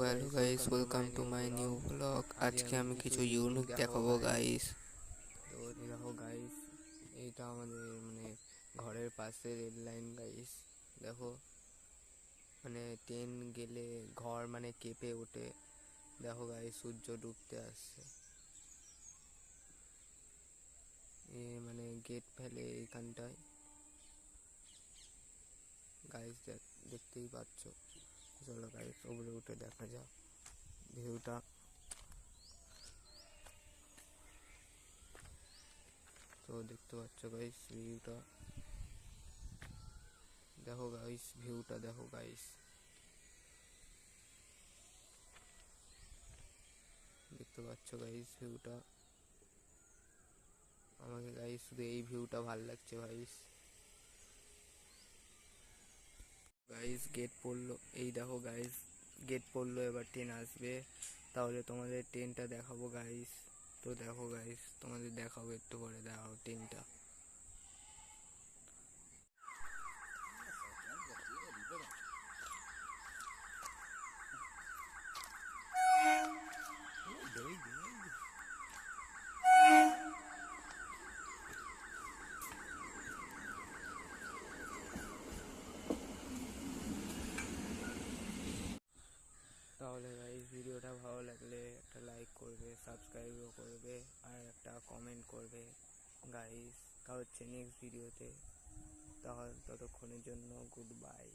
Hello guys, welcome to my new blog. আজকে আমি কিছু ইউনিক দেখাবো গাইস। তো দেখো গাইস, এইটা আমাদের ঘরের পাশে রেল লাইন গাইস। দেখো ট্রেন গেলে ঘর কেঁপে ওঠে। দেখো গাইস, সূর্য ডুবতে আসছে। গেট ফেলে এইখানটায় গাইস, দেখতেই পাচ্ছ। চলো গাইস, ওপরে উঠে দেখা যাক ভিউটা। তো দেখতে পাচ্ছ গাইস ভিউটা, দেখো গাইস ভিউটা দেখো গাইস, দেখতে পাচ্ছ গাইস ভিউটা। আমাকে গাইস শুধু এই ভিউটা ভালো লাগছে গাইস। গাইস গেট পড়লো, এই দেখো গাইস গেট পড়লো, এবার ট্রেন আসবে। তাহলে তোমাদের ট্রেনটা দেখাবো গাইস। তো দেখো গাইস, তোমাদের দেখাবো একটু পরে, দেখাও ট্রেনটা। তাহলে গাইস, ভিডিওটা ভালো লাগলে একটা লাইক করবে, সাবস্ক্রাইবও করবে, আর একটা কমেন্ট করবে গাইস। তা হচ্ছে নেক্সট ভিডিওতে। তাহলে ততক্ষণের জন্য গুড বাই।